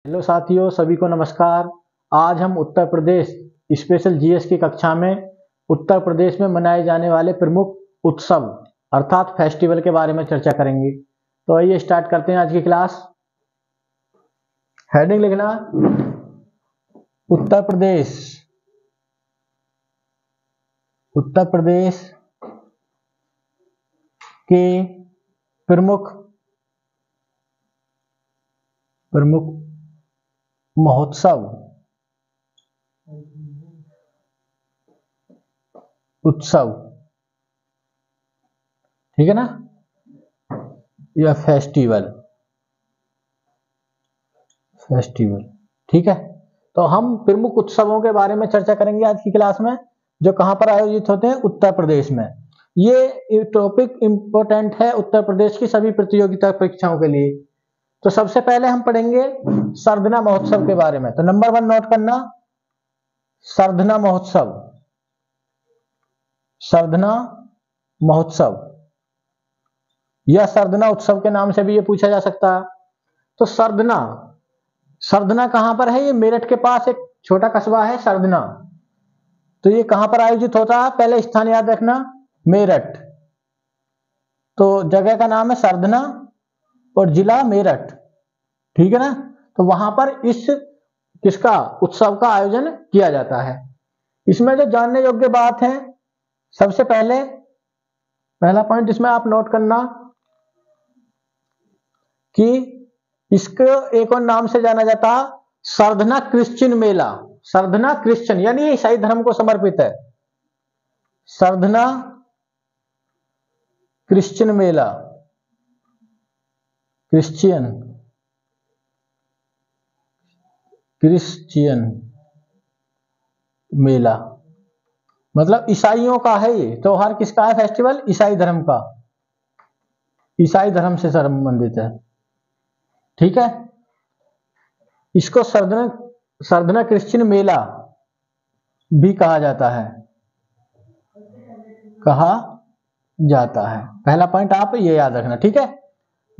Hello साथियों, सभी को नमस्कार। आज हम उत्तर प्रदेश स्पेशल जीएस की कक्षा में उत्तर प्रदेश में मनाए जाने वाले प्रमुख उत्सव अर्थात फेस्टिवल के बारे में चर्चा करेंगे। तो आइए स्टार्ट करते हैं आज की क्लास। हेडिंग लिखना, उत्तर प्रदेश के प्रमुख महोत्सव उत्सव, ठीक है ना, या फेस्टिवल, ठीक है। तो हम प्रमुख उत्सवों के बारे में चर्चा करेंगे आज की क्लास में, जो कहां पर आयोजित होते हैं, उत्तर प्रदेश में। ये टॉपिक इंपॉर्टेंट है उत्तर प्रदेश की सभी प्रतियोगिता परीक्षाओं के लिए। तो सबसे पहले हम पढ़ेंगे सरधना महोत्सव के बारे में। तो नंबर 1 नोट करना, सरधना महोत्सव या सरधना उत्सव के नाम से भी ये पूछा जा सकता है। तो सरधना कहां पर है? ये मेरठ के पास एक छोटा कस्बा है सरधना। तो ये कहां पर आयोजित होता है? पहले स्थान याद रखना, मेरठ। तो जगह का नाम है सरधना और जिला मेरठ, ठीक है ना। तो वहां पर किसका उत्सव का आयोजन किया जाता है। इसमें जो जानने योग्य बात है, सबसे पहला पॉइंट इसमें आप नोट करना कि इसको एक और नाम से जाना जाता है, सरधना क्रिश्चियन मेला। सरधना क्रिश्चियन यानी ईसाई धर्म को समर्पित है। सरधना क्रिश्चियन मेला, क्रिश्चियन मेला मतलब ईसाइयों का है। ये त्योहार किसका है? फेस्टिवल ईसाई धर्म का, ईसाई धर्म से संबंधित है, ठीक है। इसको सरधना क्रिश्चियन मेला भी कहा जाता है। पहला पॉइंट आप ये याद रखना, ठीक है।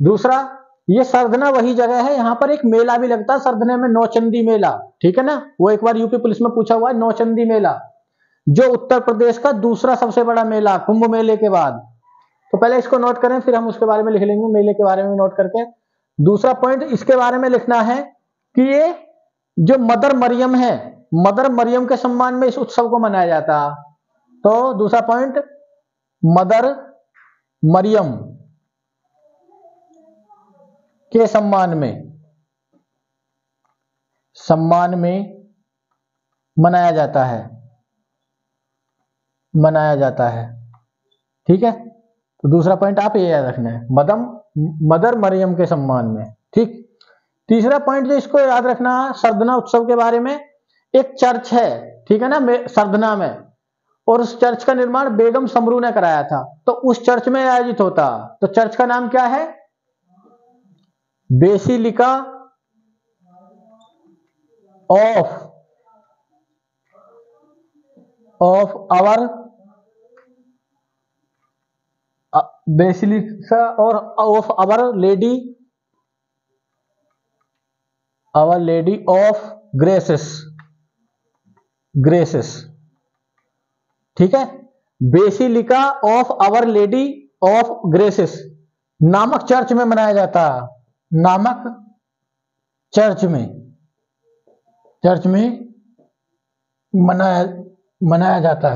दूसरा, ये सरधना वही जगह है, यहां पर एक मेला भी लगता है सरधने में, नौचंदी मेला, ठीक है ना। वो एक बार यूपी पुलिस में पूछा हुआ है, नौचंदी मेला, जो उत्तर प्रदेश का दूसरा सबसे बड़ा मेला कुंभ मेले के बाद। तो पहले इसको नोट करें, फिर हम उसके बारे में लिख लेंगे, मेले के बारे में नोट करके। दूसरा पॉइंट इसके बारे में लिखना है कि ये जो मदर मरियम है, मदर मरियम के सम्मान में इस उत्सव को मनाया जाता है। तो दूसरा पॉइंट, मदर मरियम के सम्मान में मनाया जाता है, ठीक है। तो दूसरा पॉइंट आप ये याद रखना है, मदर मरियम के सम्मान में, ठीक। तीसरा पॉइंट जो इसको याद रखना है सरधना उत्सव के बारे में, एक चर्च है, ठीक है ना, सरधना में, और उस चर्च का निर्माण बेगम समरू ने कराया था। तो उस चर्च में आयोजित होता। तो चर्च का नाम क्या है? Basilica of our lady of graces, ठीक है। Basilica of our lady of graces नामक चर्च में मनाया जाता है, नामक चर्च में मनाया जाता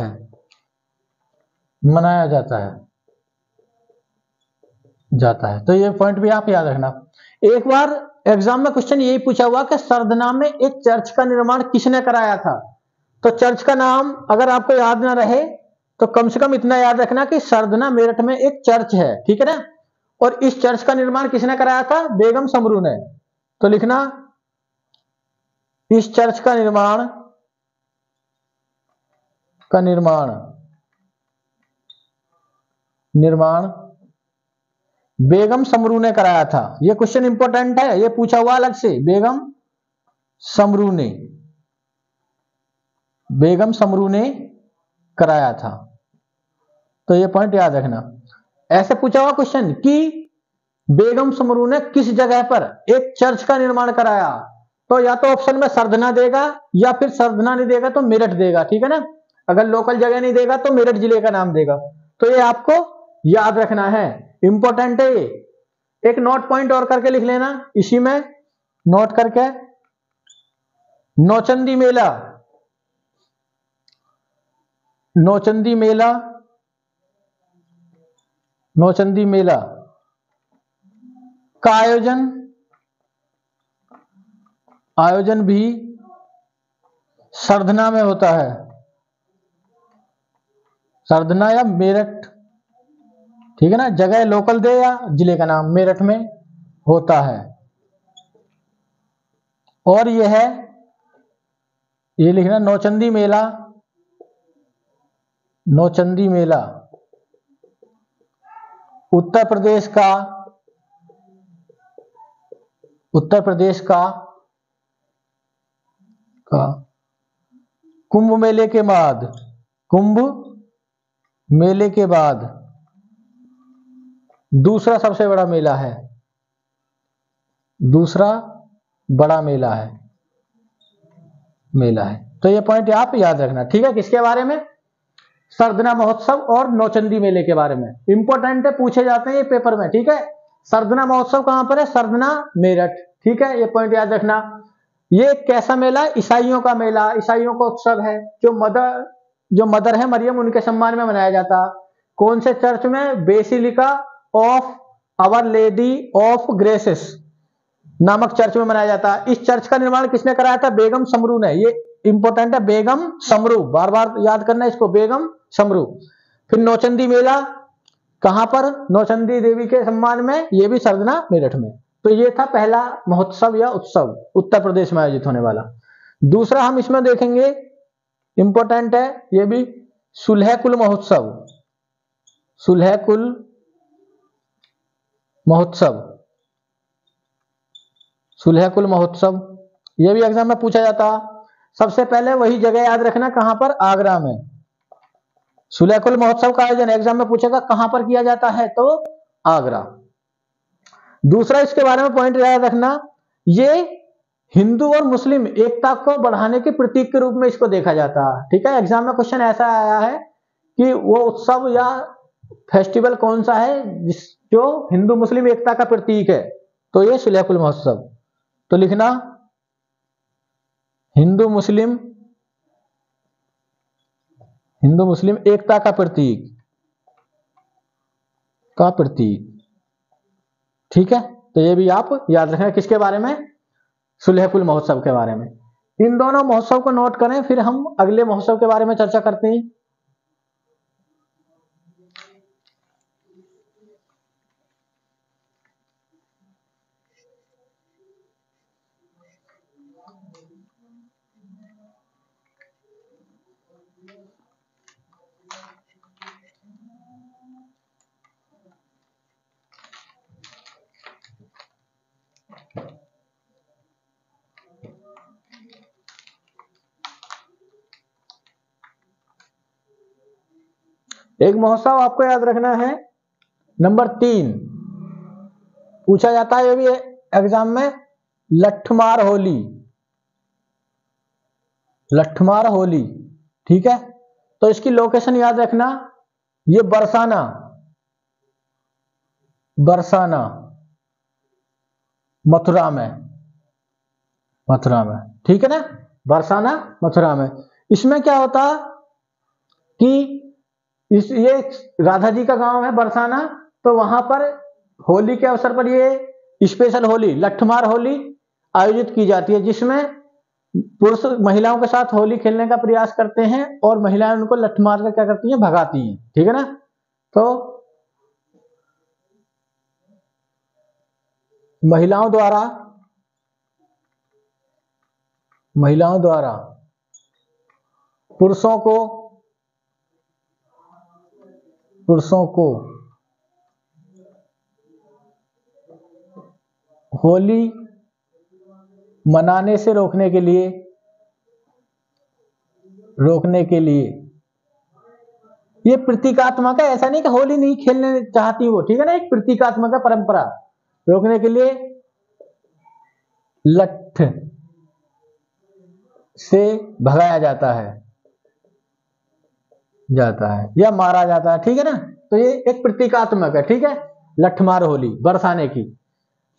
है। तो ये पॉइंट भी आप याद रखना। एक बार एग्जाम में क्वेश्चन यही पूछा हुआ कि सरधना में एक चर्च का निर्माण किसने कराया था। तो चर्च का नाम अगर आपको याद ना रहे तो कम से कम इतना याद रखना कि सरधना मेरठ में एक चर्च है, ठीक है ना, और इस चर्च का निर्माण किसने कराया था? बेगम समरू ने। तो लिखना, इस चर्च का निर्माण बेगम समरू ने कराया था। यह क्वेश्चन इंपॉर्टेंट है, यह पूछा हुआ अलग से, बेगम समरू ने कराया था। तो यह पॉइंट याद रखना। ऐसे पूछा हुआ क्वेश्चन कि बेगम समरू ने किस जगह पर एक चर्च का निर्माण कराया, तो या तो ऑप्शन में सरधना देगा, या फिर सरधना नहीं देगा तो मेरठ देगा, ठीक है ना। अगर लोकल जगह नहीं देगा तो मेरठ जिले का नाम देगा। तो ये आपको याद रखना है, इंपॉर्टेंट है ये। एक नोट पॉइंट और करके लिख लेना इसी में, नोट करके, नौचंदी मेला, नौचंदी मेला, नौचंदी मेला का आयोजन भी सरधना में होता है, सरधना या मेरठ, ठीक है ना। जगह लोकल दे या जिले का नाम, मेरठ में होता है। और यह है, ये लिखना, नौचंदी मेला, नौचंदी मेला उत्तर प्रदेश का, उत्तर प्रदेश का कुंभ मेले के बाद, कुंभ मेले के बाद दूसरा सबसे बड़ा मेला है, दूसरा बड़ा मेला है, मेला है। तो ये पॉइंट आप याद रखना, ठीक है। किसके बारे में? सरधना महोत्सव और नौचंदी मेले के बारे में। इंपॉर्टेंट है, पूछे जाते हैं ये पेपर में, ठीक है। सरधना महोत्सव कहां पर है? सरधना, मेरठ, ठीक है। ये पॉइंट याद रखना। ये कैसा मेला? ईसाइयों का मेला, ईसाइयों का उत्सव है। जो मदर है मरियम, उनके सम्मान में मनाया जाता। कौन से चर्च में? Basilica of our lady of graces नामक चर्च में मनाया जाता है। इस चर्च का निर्माण किसने कराया था? बेगम समरू ने। ये इंपॉर्टेंट है, बेगम समरू, बार बार याद करना इसको, बेगम समरू। फिर नौचंदी मेला कहां पर? नौचंदी देवी के सम्मान में, ये भी सरधना, मेरठ में। तो ये था पहला महोत्सव या उत्सव उत्तर प्रदेश में आयोजित होने वाला। दूसरा हम इसमें देखेंगे, इंपॉर्टेंट है ये भी, सुलहकुल महोत्सव, सुलहकुल महोत्सव, सुलहकुल महोत्सव। यह भी एग्जाम में पूछा जाता। सबसे पहले वही जगह याद रखना, कहां पर? आगरा में। सुलहकुल महोत्सव का आयोजन एग्जाम में पूछेगा कहां पर किया जाता है, तो आगरा। दूसरा इसके बारे में पॉइंट याद रखना, ये हिंदू और मुस्लिम एकता को बढ़ाने के प्रतीक के रूप में इसको देखा जाता है, ठीक है। एग्जाम में क्वेश्चन ऐसा आया है कि वो उत्सव या फेस्टिवल कौन सा है जो हिंदू मुस्लिम एकता का प्रतीक है, तो ये सुलहकुल महोत्सव। तो लिखना, हिंदू मुस्लिम एकता का प्रतीक, का प्रतीक, ठीक है। तो ये भी आप याद रखना, किसके बारे में? सुलहकुल महोत्सव के बारे में। इन दोनों महोत्सव को नोट करें, फिर हम अगले महोत्सव के बारे में चर्चा करते हैं। एक महोत्सव आपको याद रखना है, नंबर 3 पूछा जाता है ये भी एग्जाम में, लठमार होली, लठमार होली, ठीक है। तो इसकी लोकेशन याद रखना, ये बरसाना, बरसाना मथुरा में, मथुरा में, ठीक है ना। बरसाना मथुरा में। इसमें क्या होता कि ये राधा जी का गांव है बरसाना, तो वहां पर होली के अवसर पर ये स्पेशल होली, लठमार होली आयोजित की जाती है, जिसमें पुरुष महिलाओं के साथ होली खेलने का प्रयास करते हैं और महिलाएं उनको लठमार कर क्या करती हैं? भगाती हैं, ठीक है ना। तो महिलाओं द्वारा पुरुषों को होली मनाने से रोकने के लिए ये प्रतीकात्मक है। ऐसा नहीं कि होली नहीं खेलने चाहती वो, ठीक है ना। एक प्रतीकात्मक है, परंपरा रोकने के लिए से भगाया जाता है या मारा जाता है, ठीक है ना। तो ये एक प्रतीकात्मक है, ठीक है, लठमार होली बरसाने की।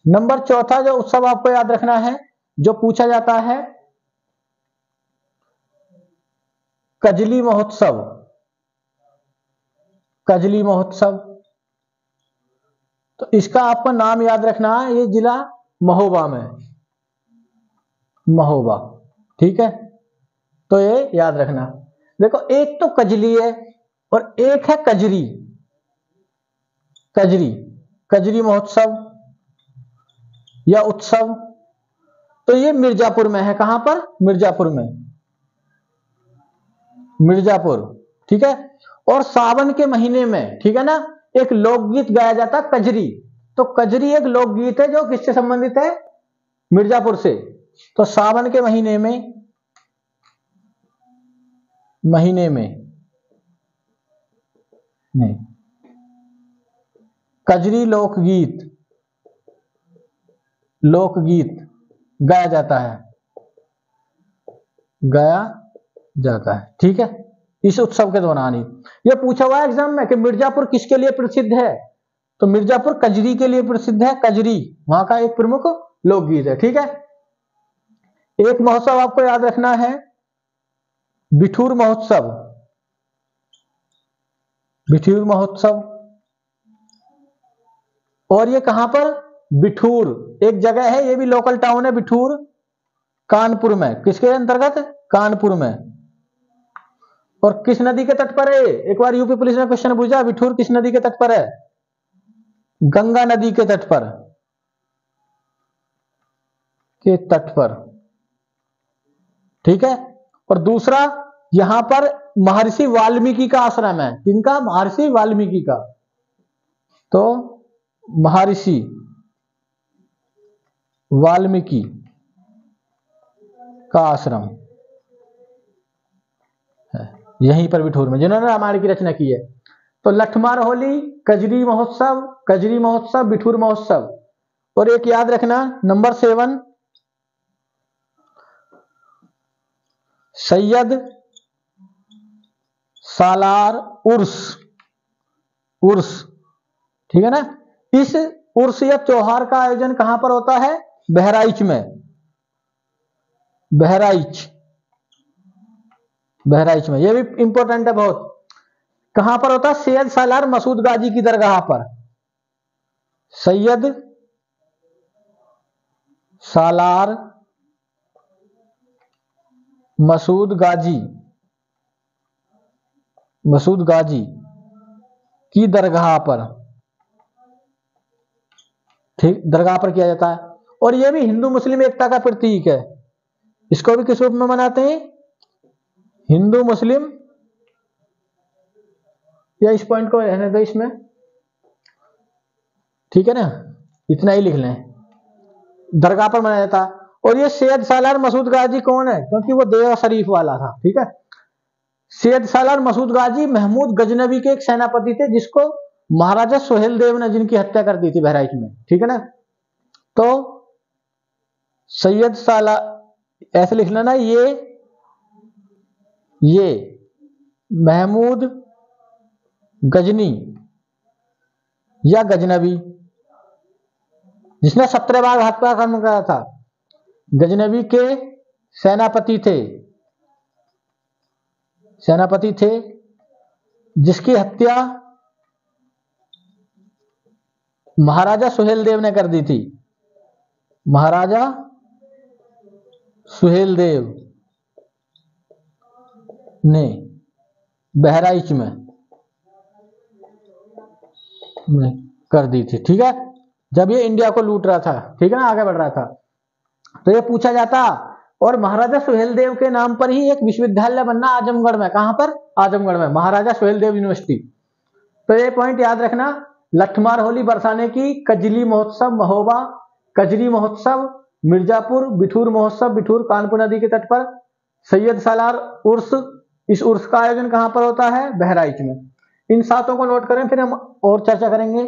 नंबर चौथा जो उत्सव आपको याद रखना है, जो पूछा जाता है, कजली महोत्सव। कजली महोत्सव, तो इसका आपको नाम याद रखना है, ये जिला महोबा में, महोबा, ठीक है। तो ये याद रखना। देखो एक तो कजली है और एक है कजरी। कजरी, कजरी महोत्सव या उत्सव, तो ये मिर्जापुर में है। कहां पर? मिर्जापुर में, मिर्जापुर, ठीक है। और सावन के महीने में, ठीक है ना, एक लोकगीत गाया जाता है कजरी। तो कजरी एक लोकगीत है जो किससे संबंधित है? मिर्जापुर से। तो सावन के महीने में नहीं, कजरी लोकगीत गाया जाता है, ठीक है, इस उत्सव के दौरान ही। यह पूछा हुआ है एग्जाम में कि मिर्जापुर किसके लिए प्रसिद्ध है, तो मिर्जापुर कजरी के लिए प्रसिद्ध है। कजरी वहां का एक प्रमुख लोकगीत है, ठीक है। एक महोत्सव आपको याद रखना है, बिठूर महोत्सव। बिठूर महोत्सव, और ये कहां पर? बिठूर एक जगह है, ये भी लोकल टाउन है बिठूर, कानपुर में। किसके अंतर्गत? कानपुर में। और किस नदी के तट पर है? एक बार यूपी पुलिस ने क्वेश्चन पूछा, बिठूर किस नदी के तट पर है? गंगा नदी के तट पर, ठीक है। और दूसरा, यहां पर महर्षि वाल्मीकि का आश्रम है। किनका? महर्षि वाल्मीकि का। तो महर्षि वाल्मीकि का आश्रम है यहीं पर बिठूर में, जिन्होंने रामायण की रचना की है। तो लठमार होली, कजरी महोत्सव, बिठूर महोत्सव। और एक याद रखना, नंबर 7, सैयद सालार उर्स, ठीक है ना। इस उर्स या त्योहार का आयोजन कहां पर होता है? बहराइच में। बहराइच में, यह भी इंपॉर्टेंट है बहुत। कहां पर होता है? सैयद सालार मसूद गाजी की दरगाह पर। सैयद सालार मसूद गाजी की दरगाह पर, ठीक, दरगाह पर किया जाता है। और यह भी हिंदू मुस्लिम एकता का प्रतीक है। इसको भी किस रूप में मनाते हैं? हिंदू मुस्लिम, या इस पॉइंट को रहने दो इसमें, ठीक है ना, इतना ही लिख लें, दरगाह पर मनाया जाता। और ये सैयद सालार मसूद गाजी कौन है? क्योंकि वो देवा शरीफ वाला था, ठीक है। सैयद सालार मसूद गाजी महमूद गजनवी के एक सेनापति थे, जिसको महाराजा सोहेल देव ने जिनकी हत्या कर दी थी बहराइच में, ठीक है ना। तो सैयद सालार ऐसे लिख लेना, ये महमूद गजनी या गजनवी, जिसने 17 बार हत्याकांड करा था, गजनवी के सेनापति थे, जिसकी हत्या महाराजा सुहेल देव ने कर दी थी। महाराजा सुहेल देव ने बहराइच में कर दी थी, ठीक है, जब ये इंडिया को लूट रहा था, ठीक है ना, आगे बढ़ रहा था। तो ये पूछा जाता, और महाराजा सुहेल देव के नाम पर ही एक विश्वविद्यालय बनना आजमगढ़ में। कहां पर? आजमगढ़ में, महाराजा सुहेल देव यूनिवर्सिटी। तो ये पॉइंट याद रखना, लठमार होली बरसाने की, कजली महोत्सव महोबा, कजरी महोत्सव मिर्जापुर, बिठूर महोत्सव बिठूर कानपुर नदी के तट पर, सैयद सालार उर्स, इस उर्स का आयोजन कहां पर होता है? बहराइच में। इन सातों को नोट करें, फिर हम और चर्चा करेंगे।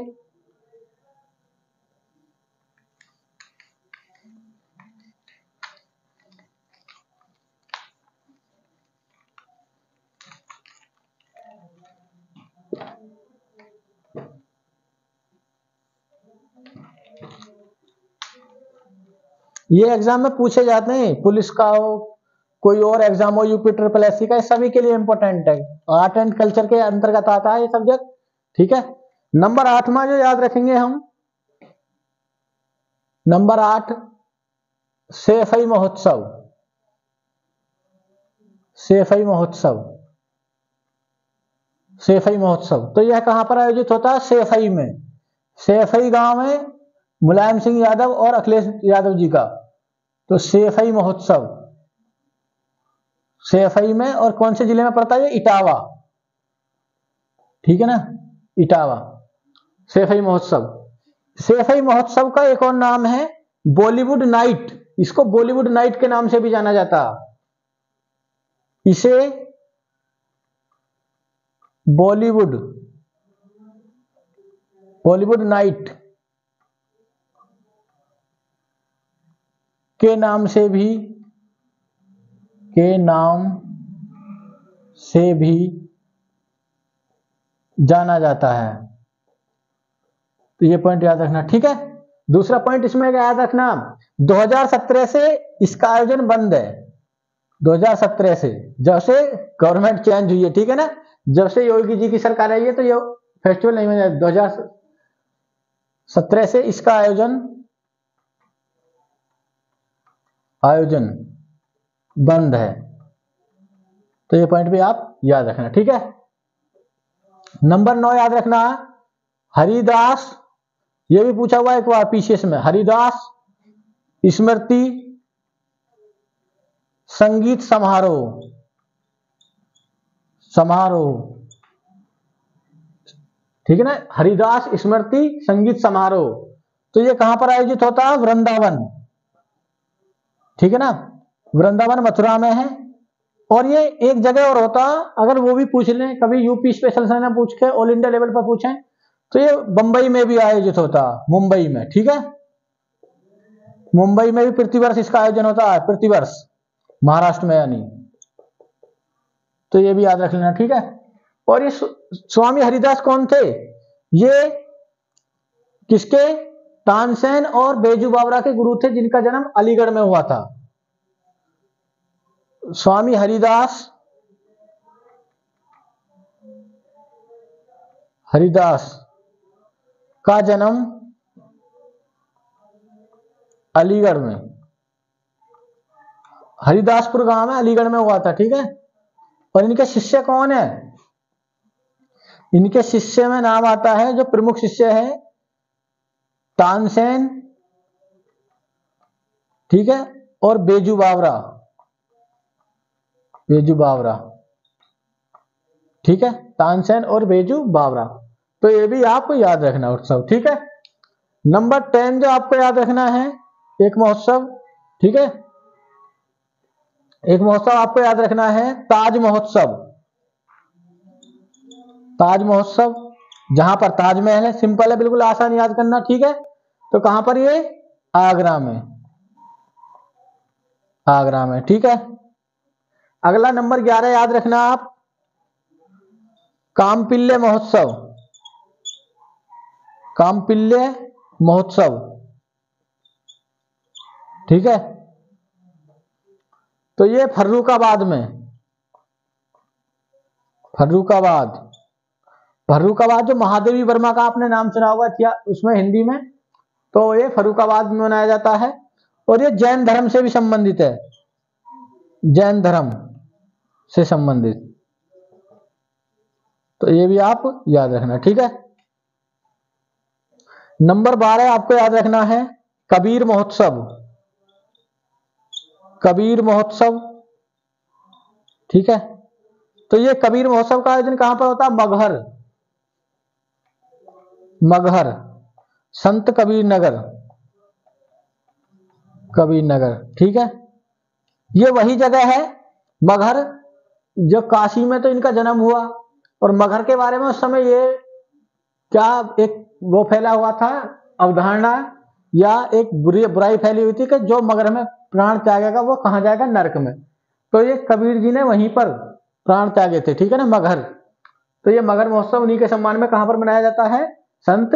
ये एग्जाम में पूछे जाते हैं, पुलिस का हो, कोई और एग्जाम हो, यूपी SSC का, सभी के लिए इंपॉर्टेंट है। आर्ट एंड कल्चर के अंतर्गत आता है ये सब्जेक्ट, ठीक है। नंबर 8वां जो याद रखेंगे हम, नंबर 8 सेफई महोत्सव। सेफई महोत्सव, सेफई महोत्सव, तो यह कहां पर आयोजित होता है? सेफई में। सेफई गांव में मुलायम सिंह यादव और अखिलेश यादव जी का, तो सेफई महोत्सव सेफई में, और कौन से जिले में पड़ता है? इटावा, ठीक है ना, इटावा। सेफई महोत्सव, सेफई महोत्सव का एक और नाम है बॉलीवुड नाइट। इसको बॉलीवुड नाइट के नाम से भी जाना जाता है। इसे बॉलीवुड बॉलीवुड नाइट के नाम से भी जाना जाता है। तो ये पॉइंट याद रखना, ठीक है। दूसरा पॉइंट इसमें याद रखना, 2017 से इसका आयोजन बंद है। 2017 से, जब से गवर्नमेंट चेंज हुई है, ठीक है ना, जब से योगी जी की सरकार आई है, तो ये फेस्टिवल नहीं मनाया। 2017 से इसका आयोजन बंद है। तो ये पॉइंट भी आप याद रखना, ठीक है। नंबर 9 याद रखना, हरिदास, ये भी पूछा हुआ एक बार पीसीएस में, हरिदास स्मृति संगीत समारोह, ठीक है ना, हरिदास स्मृति संगीत समारोह। तो ये कहां पर आयोजित होता है? वृंदावन, ठीक है ना, वृंदावन मथुरा में है। और ये एक जगह और होता, अगर वो भी पूछ लें कभी, यूपी स्पेशल से ना पूछ के ऑल इंडिया लेवल पर पूछें, तो ये बंबई में भी आयोजित होता, मुंबई में, ठीक है। मुंबई में भी प्रतिवर्ष इसका आयोजन होता है, प्रतिवर्ष, महाराष्ट्र में यानी। तो ये भी याद रख लेना, ठीक है। और ये स्वामी हरिदास कौन थे? ये किसके? तानसेन और बेजू बावरा के गुरु थे, जिनका जन्म अलीगढ़ में हुआ था। स्वामी हरिदास का जन्म अलीगढ़ में, हरिदासपुर गांव है, अलीगढ़ में हुआ था, ठीक है। और इनके शिष्य कौन है? इनके शिष्य में नाम आता है, जो प्रमुख शिष्य है, तानसेन, ठीक है, और बेजू बावरा, ठीक है, तानसेन और बेजू बावरा। तो ये भी आपको याद रखना उत्सव, ठीक है। नंबर 10 जो आपको याद रखना है, एक महोत्सव, ठीक है, एक महोत्सव आपको याद रखना है, ताज महोत्सव। ताज महोत्सव, जहां पर ताजमहल है, सिंपल है, बिल्कुल आसान याद करना, ठीक है। तो कहां पर? ये आगरा में, ठीक है। अगला नंबर 11 याद रखना आप, कामपिल्ले महोत्सव, ठीक है। तो ये फर्रुखाबाद जो महादेवी वर्मा का आपने नाम सुना होगा क्या उसमें हिंदी में, तो ये फर्रुखाबाद में मनाया जाता है। और ये जैन धर्म से भी संबंधित है, जैन धर्म से संबंधित। तो ये भी आप याद रखना, ठीक है। नंबर 12 आपको याद रखना है, कबीर महोत्सव, ठीक है। तो ये कबीर महोत्सव का आयोजन कहां पर होता है? मगहर, संत कबीर नगर, ठीक है। ये वही जगह है मगहर, जो काशी में तो इनका जन्म हुआ। और मगहर के बारे में उस समय ये क्या एक वो फैला हुआ था, अवधारणा, या एक बुराई फैली हुई थी कि जो मगहर में प्राण त्यागेगा वो कहां जाएगा? नरक में। तो ये कबीर जी ने वहीं पर प्राण त्यागे थे, ठीक है ना, मगहर। तो ये मगहर महोत्सव उन्हीं के सम्मान में कहां पर मनाया जाता है? संत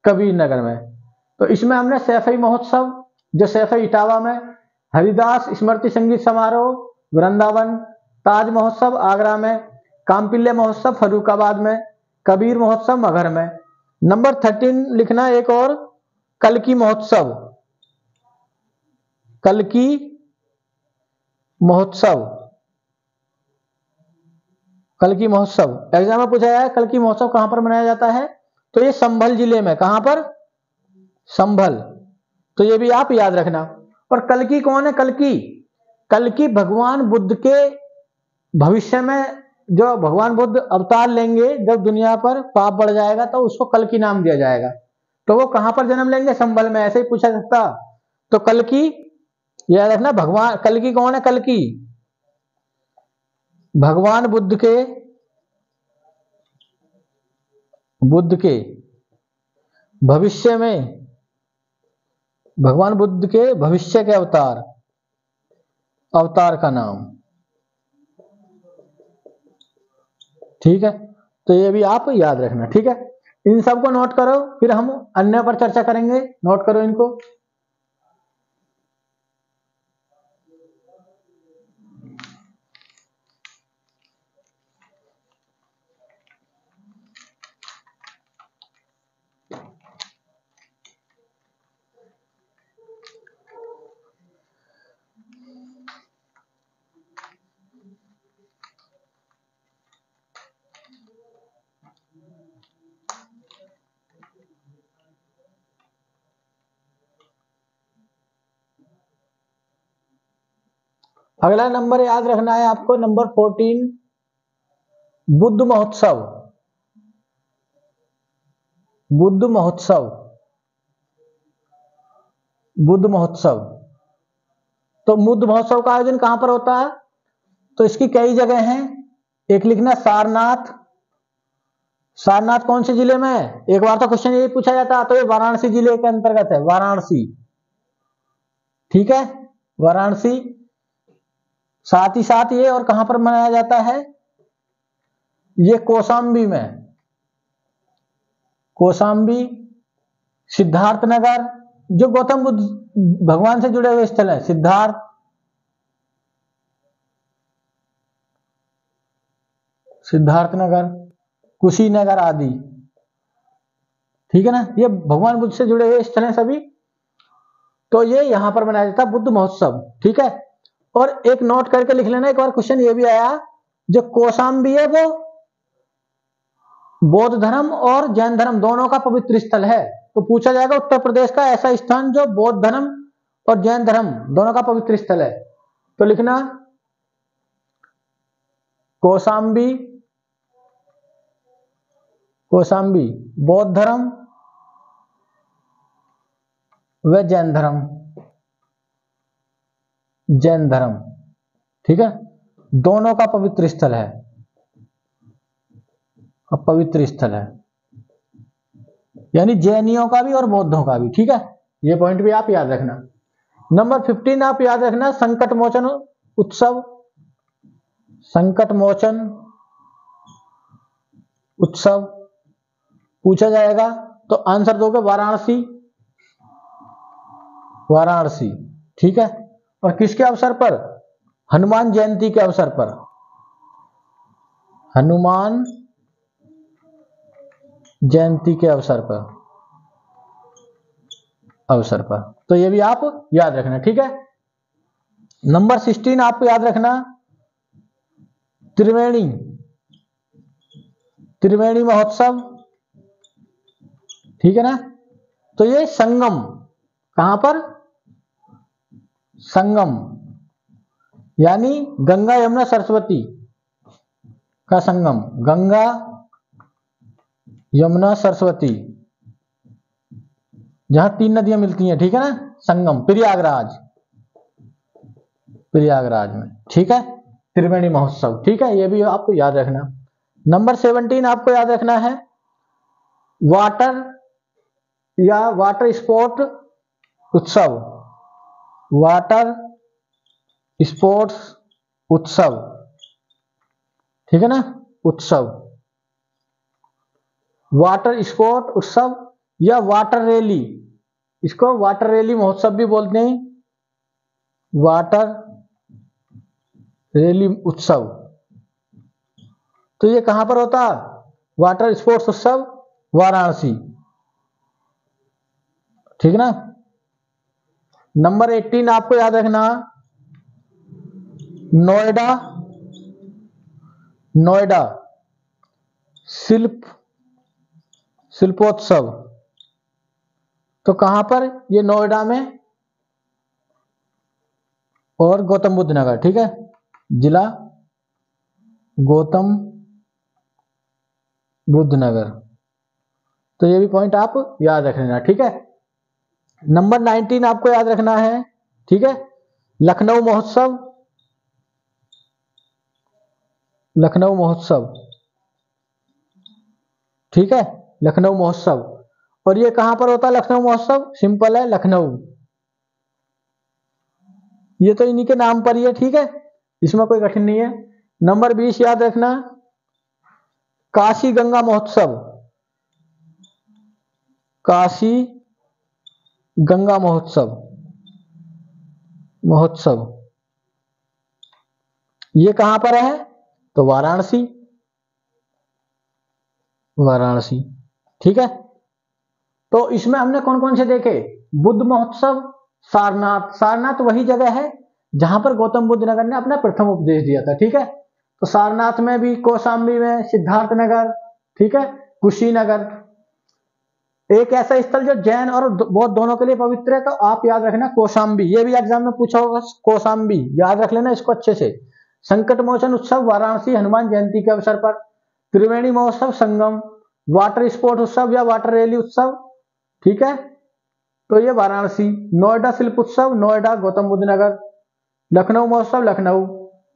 कबीर नगर में। तो इसमें हमने सैफई महोत्सव, जोसेफ इटावा में, हरिदास स्मृति संगीत समारोह वृंदावन, ताज महोत्सव आगरा में, कामपिल्ले महोत्सव फर्रुखाबाद में, कबीर महोत्सव मगहर में। नंबर 13 लिखना एक और, कल्की महोत्सव, कल्की महोत्सव, कल्की महोत्सव एग्जाम में पूछा जाए कल्की महोत्सव कहां पर मनाया जाता है, तो ये संभल जिले में, कहां पर, संभल, तो ये भी आप याद रखना। और कल्की कौन है, कल्की, कल्की भगवान बुद्ध के भविष्य में, जो भगवान बुद्ध अवतार लेंगे जब दुनिया पर पाप बढ़ जाएगा तो उसको कल्की नाम दिया जाएगा, तो वो कहां पर जन्म लेंगे, संभल में, ऐसे ही पूछा सकता। तो कल्की याद रखना, भगवान कल्की कौन है, कल्की भगवान बुद्ध के भविष्य में, भगवान बुद्ध के भविष्य के अवतार का नाम, ठीक है। तो ये भी आप याद रखना, ठीक है। इन सबको नोट करो, फिर हम अन्य पर चर्चा करेंगे, नोट करो इनको। अगला नंबर याद रखना है आपको, नंबर 14 बुद्ध महोत्सव, बुद्ध महोत्सव, बुद्ध महोत्सव। तो बुद्ध महोत्सव का आयोजन कहां पर होता है, तो इसकी कई जगह हैं। एक लिखना सारनाथ, सारनाथ कौन से जिले में है, एक बार तो क्वेश्चन यही पूछा जाता, तो ये वाराणसी जिले के अंतर्गत है, वाराणसी, ठीक है, वाराणसी। साथ ही साथ ये और कहां पर मनाया जाता है, ये कौशाम्बी में, कौशाम्बी, सिद्धार्थनगर, जो गौतम बुद्ध भगवान से जुड़े हुए स्थल है, सिद्धार्थनगर, कुशीनगर आदि, ठीक है ना, ये भगवान बुद्ध से जुड़े हुए स्थल हैं सभी। तो ये यहां पर मनाया जाता है बुद्ध महोत्सव, ठीक है। और एक नोट करके लिख लेना, एक बार क्वेश्चन ये भी आया, जो कौशाम्बी है वो बौद्ध धर्म और जैन धर्म दोनों का पवित्र स्थल है, तो पूछा जाएगा उत्तर प्रदेश का ऐसा स्थान जो बौद्ध धर्म और जैन धर्म दोनों का पवित्र स्थल है, तो लिखना कौशाम्बी, कौशाम्बी बौद्ध धर्म व जैन धर्म, जैन धर्म, ठीक है, दोनों का पवित्र स्थल है, पवित्र स्थल है, यानी जैनियों का भी और बौद्धों का भी, ठीक है। ये पॉइंट भी आप याद रखना। नंबर 15 आप याद रखना, संकट मोचन उत्सव, संकट मोचन उत्सव पूछा जाएगा, तो आंसर दोगे वाराणसी, वाराणसी, ठीक है। और किसके अवसर पर, हनुमान जयंती के अवसर पर, हनुमान जयंती के अवसर पर, तो ये भी आप याद रखना, ठीक है। नंबर 16 आपको याद रखना, त्रिवेणी, त्रिवेणी महोत्सव, ठीक है ना। तो ये संगम, कहां पर, संगम, यानी गंगा यमुना सरस्वती का संगम, गंगा यमुना सरस्वती, जहां 3 नदियां मिलती हैं, ठीक है ना, संगम, प्रयागराज, प्रयागराज में, ठीक है, त्रिवेणी महोत्सव, ठीक है, ये भी आपको याद रखना। नंबर 17 आपको याद रखना है, वाटर या वाटर स्पोर्ट उत्सव, वाटर स्पोर्ट्स उत्सव, ठीक है ना, उत्सव, वाटर स्पोर्ट उत्सव या वाटर रैली, इसको वाटर रैली महोत्सव भी बोलते हैं, वाटर रैली उत्सव। तो ये कहां पर होता? वाटर स्पोर्ट्स उत्सव वाराणसी, ठीक ना। नंबर 18 आपको याद रखना, नोएडा शिल्पोत्सव। तो कहां पर? ये नोएडा में और गौतम बुद्ध नगर, ठीक है, जिला गौतम बुद्ध नगर। तो ये भी पॉइंट आप याद रख लेना, ठीक है। नंबर 19 आपको याद रखना है, ठीक है, लखनऊ महोत्सव, लखनऊ महोत्सव, ठीक है, लखनऊ महोत्सव। और ये कहां पर होता है लखनऊ महोत्सव? सिंपल है, लखनऊ। ये तो इन्हीं के नाम पर ही है, ठीक है, इसमें कोई कठिन नहीं है। नंबर 20 याद रखना, काशी गंगा महोत्सव, काशी गंगा महोत्सव, ये कहां पर है? तो वाराणसी, ठीक है। तो इसमें हमने कौन कौन से देखे? बुद्ध महोत्सव, सारनाथ वही जगह है जहां पर गौतम बुद्ध नगर ने अपना प्रथम उपदेश दिया था, ठीक है। तो सारनाथ में भी, कौशाम्बी में, सिद्धार्थ नगर, ठीक है, कुशीनगर। एक ऐसा स्थल जो जैन और बौद्ध दोनों के लिए पवित्र है, तो आप याद रखना कौशाम्बी, ये भी एग्जाम में पूछा होगा, कौशाम्बी याद रख लेना इसको अच्छे से। संकट मोचन उत्सव वाराणसी हनुमान जयंती के अवसर पर, त्रिवेणी महोत्सव संगम, वाटर स्पोर्ट उत्सव या वाटर रैली उत्सव, ठीक है, तो ये वाराणसी। नोएडा शिल्प उत्सव नोएडा गौतम बुद्ध नगर, लखनऊ महोत्सव लखनऊ,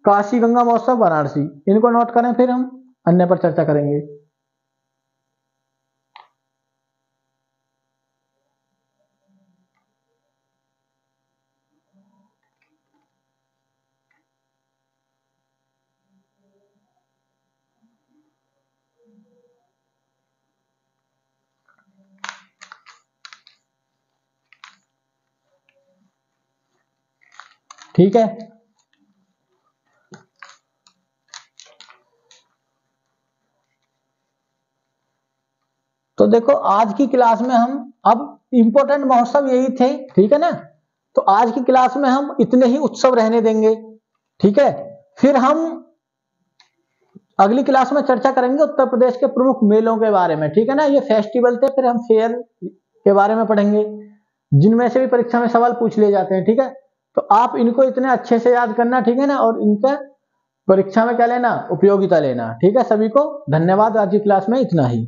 काशी गंगा महोत्सव वाराणसी। इनको नोट करें, फिर हम अन्य पर चर्चा करेंगे। ठीक है, तो देखो आज की क्लास में हम, अब इंपॉर्टेंट महोत्सव यही थे, ठीक है ना। तो आज की क्लास में हम इतने ही उत्सव रहने देंगे, ठीक है। फिर हम अगली क्लास में चर्चा करेंगे उत्तर प्रदेश के प्रमुख मेलों के बारे में, ठीक है ना। ये फेस्टिवल थे, फिर हम फेयर के बारे में पढ़ेंगे, जिनमें से भी परीक्षा में सवाल पूछ लिए जाते हैं, ठीक है। तो आप इनको इतने अच्छे से याद करना, ठीक है ना, और इनका परीक्षा में क्या लेना? उपयोगिता लेना, ठीक है। सभी को धन्यवाद, आज की क्लास में इतना ही।